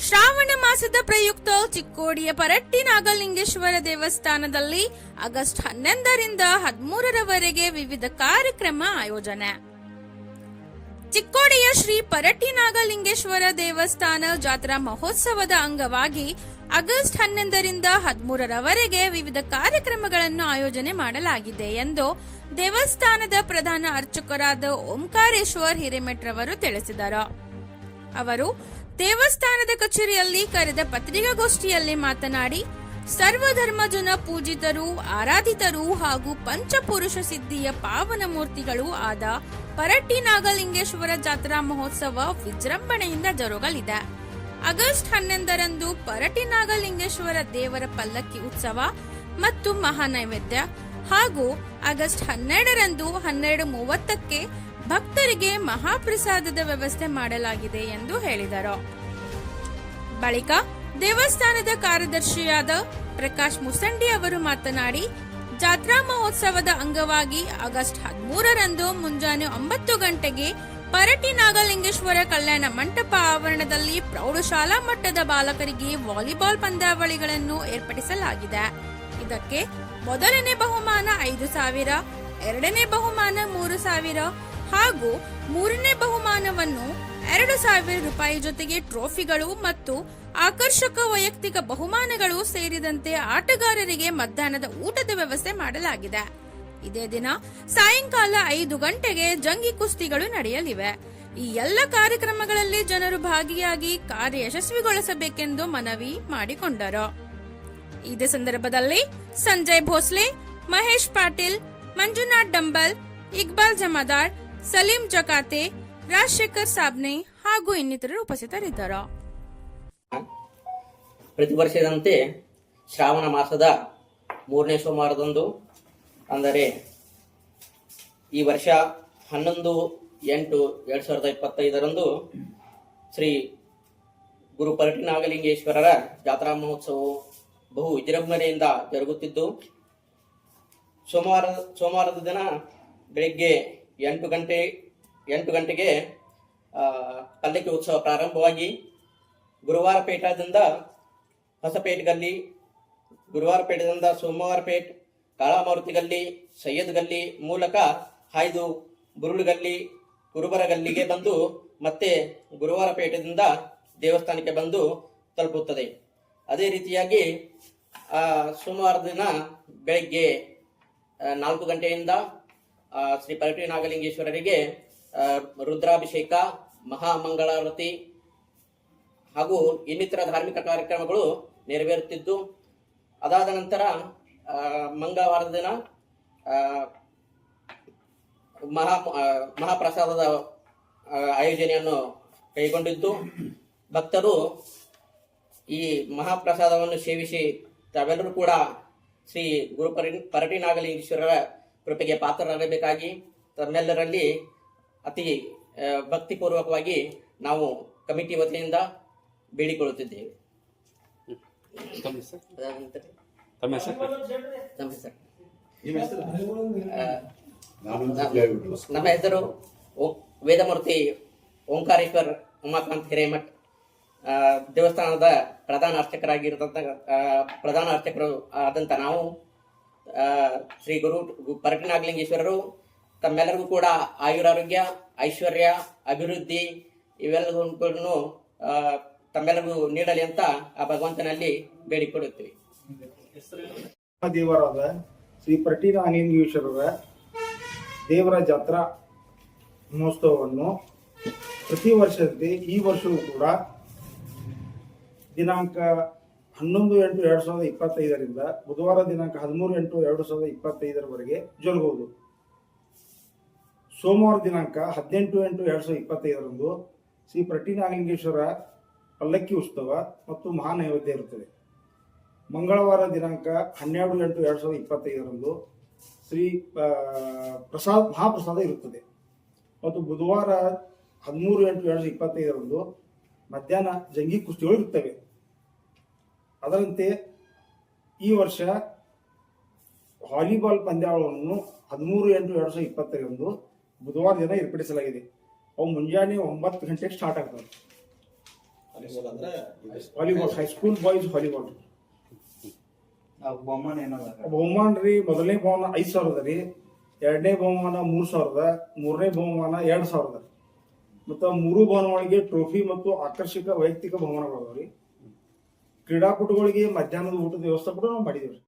ಶ್ರಾವಣ ಮಾಸದ ಪ್ರಯುಕ್ತ ಚಿಕ್ಕೋಡಿಯ ಪರಟ್ಟಿ ನಾಗಲಿಂಗೇಶ್ವರ ದೇವಸ್ಥಾನದಲ್ಲಿ ಆಗಸ್ಟ್ 11ರಿಂದ 13ರವರೆಗೆ ವಿವಿಧ ಕಾರ್ಯಕ್ರಮ ಆಯೋಜನೆ. ಚಿಕ್ಕೋಡಿಯ ಶ್ರೀ ಪರಟ್ಟಿ ನಾಗಲಿಂಗೇಶ್ವರ ದೇವಸ್ಥಾನ ಜಾತ್ರಾ ಮಹೋತ್ಸವದ ಅಂಗವಾಗಿ ಆಗಸ್ಟ್ 11ರಿಂದ 13ರವರೆಗೆ ವಿವಿಧ ಕಾರ್ಯಕ್ರಮಗಳನ್ನು ಆಯೋಜನೆ ಮಾಡಲಾಗಿದೆ ಎಂದು ದೇವಸ್ಥಾನದ ಪ್ರಧಾನ ಅರ್ಚಕರಾದ ಓಂಕಾರೇಶ್ವರ್ ಹಿರೇಮಠರವರು ತಿಳಿಸಿದರು. ಅವರು ದೇವಸ್ಥಾನದ ಕಚೇರಿಯಲ್ಲಿ ಕರೆದ ಪತ್ರಿಕಾಗೋಷ್ಠಿಯಲ್ಲಿ ಮಾತನಾಡಿ, ಸರ್ವಧರ್ಮ ಜನ ಪೂಜಿತರು, ಆರಾಧಿತರು ಹಾಗೂ ಪಂಚಪುರುಷ ಸಿದ್ಧಿಯ ಪಾವನ ಮೂರ್ತಿಗಳೂ ಆದ ಪರಟ್ಟಿ ನಾಗಲಿಂಗೇಶ್ವರ ಜಾತ್ರಾ ಮಹೋತ್ಸವ ವಿಜೃಂಭಣೆಯಿಂದ ಜರುಗಲಿದೆ. ಆಗಸ್ಟ್ 11ರಂದು ಪರಟ್ಟಿ ನಾಗಲಿಂಗೇಶ್ವರ ದೇವರ ಪಲ್ಲಕ್ಕಿ ಉತ್ಸವ ಮತ್ತು ಮಹಾನೈವೇದ್ಯ ಹಾಗೂ ಆಗಸ್ಟ್ 12ರಂದು 12:30ಕ್ಕೆ ಭಕ್ತರಿಗೆ ಮಹಾಪ್ರಸಾದದ ವ್ಯವಸ್ಥೆ ಮಾಡಲಾಗಿದೆ ಎಂದು ಹೇಳಿದರು. ಬಳಿಕ ದೇವಸ್ಥಾನದ ಕಾರ್ಯದರ್ಶಿಯಾದ ಪ್ರಕಾಶ್ ಮುಸಂಡಿ ಅವರು ಮಾತನಾಡಿ, ಜಾತ್ರಾ ಮಹೋತ್ಸವದ ಅಂಗವಾಗಿ ಆಗಸ್ಟ್ 13ರಂದು ಮುಂಜಾನೆ 9 ಗಂಟೆಗೆ ಪರಟ್ಟಿ ನಾಗಲಿಂಗೇಶ್ವರ ಕಲ್ಯಾಣ ಮಂಟಪ ಆವರಣದಲ್ಲಿ ಪ್ರೌಢಶಾಲಾ ಮಟ್ಟದ ಬಾಲಕರಿಗೆ ವಾಲಿಬಾಲ್ ಪಂದ್ಯಾವಳಿಗಳನ್ನು ಏರ್ಪಡಿಸಲಾಗಿದೆ. ಇದಕ್ಕೆ ಮೊದಲನೇ ಬಹುಮಾನ 5,000, ಎರಡನೇ ಬಹುಮಾನ 3,000 ಹಾಗೂ ಮೂರನೇ ಬಹುಮಾನವನ್ನು 2,000 ರೂಪಾಯಿ ಜೊತೆಗೆ ಟ್ರೋಫಿಗಳು ಮತ್ತು ಆಕರ್ಷಕ ವೈಯಕ್ತಿಕ ಬಹುಮಾನಗಳು ಸೇರಿದಂತೆ ಆಟಗಾರರಿಗೆ ಮಧ್ಯಾಹ್ನದ ಊಟದ ವ್ಯವಸ್ಥೆ ಮಾಡಲಾಗಿದೆ. ಇದೇ ದಿನ ಸಾಯಂಕಾಲ 5 ಗಂಟೆಗೆ ಜಂಗಿ ಕುಸ್ತಿಗಳು ನಡೆಯಲಿವೆ. ಈ ಎಲ್ಲ ಕಾರ್ಯಕ್ರಮಗಳಲ್ಲಿ ಜನರು ಭಾಗಿಯಾಗಿ ಕಾರ್ಯ ಯಶಸ್ವಿಗೊಳಿಸಬೇಕೆಂದು ಮನವಿ ಮಾಡಿಕೊಂಡರು. ಇದೇ ಸಂದರ್ಭದಲ್ಲಿ ಸಂಜಯ್ ಭೋಸ್ಲೆ, ಮಹೇಶ್ ಪಾಟೀಲ್, ಮಂಜುನಾಥ್ ಡಂಬಲ್, ಇಕ್ಬಾಲ್ ಜಮಾದಾರ್, ಸಲೀಂ ಜಕಾತೆ, ರಾಜಶೇಖರ್ ಸಾಬ್ನೆ ಹಾಗೂ ಇನ್ನಿತರರು ಉಪಸ್ಥಿತರಿದ್ದರು. ಪ್ರತಿ ವರ್ಷದಂತೆ ಶ್ರಾವಣ ಮಾಸದ 3ನೇ ಸೋಮವಾರದಂದು, ಅಂದರೆ ಈ ವರ್ಷ 11/8/2025ರಂದು ಶ್ರೀ ಗುರು ಪರಟ್ಟಿ ನಾಗಲಿಂಗೇಶ್ವರರ ಜಾತ್ರಾ ಮಹೋತ್ಸವವು ಬಹು ವಿಜೃಂಭಣೆಯಿಂದ ಜರುಗುತ್ತಿದ್ದು, ಸೋಮವಾರದ ದಿನ ಬೆಳಿಗ್ಗೆ 8 ಗಂಟೆಗೆ ಪಲ್ಲಕ್ಕಿ ಉತ್ಸವ ಪ್ರಾರಂಭವಾಗಿ ಗುರುವಾರಪೇಟದಿಂದ ಹೊಸಪೇಟ್ ಗಲ್ಲಿ, ಗುರುವಾರಪೇಟದಿಂದ ಸೋಮವಾರಪೇಟ್, ಕಾಳಮಾರುತಿ ಗಲ್ಲಿ, ಸೈಯದ್ ಗಲ್ಲಿ ಮೂಲಕ ಹಾಯ್ದು ಬುರುಳುಗಲ್ಲಿ, ಕುರುಬರ ಗಲ್ಲಿಗೆ ಬಂದು ಮತ್ತೆ ಗುರುವಾರಪೇಟದಿಂದ ದೇವಸ್ಥಾನಕ್ಕೆ ಬಂದು ತಲುಪುತ್ತದೆ. ಅದೇ ರೀತಿಯಾಗಿ ಸೋಮವಾರದ ದಿನ ಬೆಳಗ್ಗೆ 4 ಗಂಟೆಯಿಂದ ಶ್ರೀ ಪರಟ್ಟಿ ನಾಗಲಿಂಗೇಶ್ವರರಿಗೆ ರುದ್ರಾಭಿಷೇಕ, ಮಹಾಮಂಗಳಾರತಿ ಹಾಗೂ ಇನ್ನಿತರ ಧಾರ್ಮಿಕ ಕಾರ್ಯಕ್ರಮಗಳು ನೆರವೇರುತ್ತಿದ್ದು, ಅದಾದ ನಂತರ ಮಂಗಳವಾರದ ದಿನ ಮಹಾಪ್ರಸಾದದ ಆಯೋಜನೆಯನ್ನು ಕೈಗೊಂಡಿದ್ದು, ಭಕ್ತರು ಈ ಮಹಾಪ್ರಸಾದವನ್ನು ಸೇವಿಸಿ ತಾವೆಲ್ಲರೂ ಕೂಡ ಶ್ರೀ ಗುರು ಪರಟ್ಟಿ ನಾಗಲಿಂಗೇಶ್ವರರ ಕೃಪೆಗೆ ಪಾತ್ರರಾಗಬೇಕಾಗಿ ತಮ್ಮೆಲ್ಲರಲ್ಲಿ ಅತಿ ಭಕ್ತಿಪೂರ್ವಕವಾಗಿ ನಾವು ಕಮಿಟಿ ವತಿಯಿಂದ ಬೇಡಿಕೊಳ್ಳುತ್ತಿದ್ದೇವೆ. ನಮ್ಮ ಹೆಸರು ವೇದಮೂರ್ತಿ ಓಂಕಾರೇಶ್ವರ್ ಉಮಾಕಾಂತ್ ಹಿರೇಮಠ್. ದೇವಸ್ಥಾನದ ಪ್ರಧಾನ ಅರ್ಚಕರು ಆದಂತ ನಾವು ಶ್ರೀ ಗುರು ಪರಟ್ಟಿ ನಾಗಲಿಂಗೇಶ್ವರರು ತಮ್ಮೆಲ್ಲರಿಗೂ ಕೂಡ ಆಯುರಾರೋಗ್ಯ, ಐಶ್ವರ್ಯ, ಅಭಿವೃದ್ಧಿ ಇವೆಲ್ಲವನ್ನು ತಮ್ಮೆಲ್ಲರಿಗೂ ನೀಡಲಿ ಅಂತ ಆ ಭಗವಂತನಲ್ಲಿ ಬೇಡಿಕೊಳ್ಳುತ್ತೀವಿ. ದೇವರಾದ ಶ್ರೀ ಪರಟ್ಟಿ ನಾಗಲಿಂಗೇಶ್ವರರ ದೇವರ ಜಾತ್ರಾ ಮಹೋತ್ಸವವನ್ನು ಪ್ರತಿ ವರ್ಷದಂತೆ ಈ ವರ್ಷವೂ ಕೂಡ ದಿನಾಂಕ 11/8/2025ರಿಂದ ಬುಧವಾರ ದಿನಾಂಕ 13/8/2025ರವರೆಗೆ ಜರುಗುವುದು. ಸೋಮವಾರ ದಿನಾಂಕ 18/8/2025ರಂದು ಶ್ರೀ ಪರಟ್ಟಿ ನಾಗಲಿಂಗೇಶ್ವರ ಪಲ್ಲಕ್ಕಿ ಉತ್ಸವ ಮತ್ತು ಮಹಾನೈವೇದ್ಯ ಇರುತ್ತದೆ. ಮಂಗಳವಾರ ದಿನಾಂಕ 12/8/2025ರಂದು ಶ್ರೀ ಮಹಾಪ್ರಸಾದ ಇರುತ್ತದೆ ಮತ್ತು ಬುಧವಾರ 13/8/2025ರಂದು ಮಧ್ಯಾಹ್ನ ಜಂಗಿ ಕುಸ್ತಿಗಳು ಇರುತ್ತವೆ. ಅದರಂತೆ ಈ ವರ್ಷ ವಾಲಿಬಾಲ್ ಪಂದ್ಯಾವಳಿಯನ್ನು 13/8/2025ರಂದು ಬುಧವಾರ ದಿನ ಏರ್ಪಡಿಸಲಾಗಿದೆ. ಅವು ಮುಂಜಾನೆ 9 ಗಂಟೆಗೆ ಸ್ಟಾರ್ಟ್ ಆಗ್ತವೆ. ವಾಲಿಬಾಲ್ ಅಂದ್ರೆ ಇದು ವಾಲಿಬಾಲ್ ಹೈಸ್ಕೂಲ್ ಬಾಯ್ಸ್ ವಾಲಿಬಾಲ್ ಬಹುಮಾನ ಏನದ ಬಹುಮಾನ ರೀ ಮೊದಲನೇ ಬಹುಮಾನ 5,000 ರೀ, ಎರಡನೇ ಬಹುಮಾನ 3,000, ಮೂರನೇ ಬಹುಮಾನ 2,000 ಮತ್ತು 3 ಬಹುಮಾನಗಳಿಗೆ ಟ್ರೋಫಿ ಮತ್ತು ಆಕರ್ಷಕ ವೈಯಕ್ತಿಕ ಬಹುಮಾನಗಳು ಅದಾವ ರೀ. ಕ್ರೀಡಾಪಟುಗಳಿಗೆ ಮಧ್ಯಾಹ್ನದ ಊಟದ ವ್ಯವಸ್ಥೆ ಕೂಡ ನಾವು ಮಾಡಿದೀವಿ.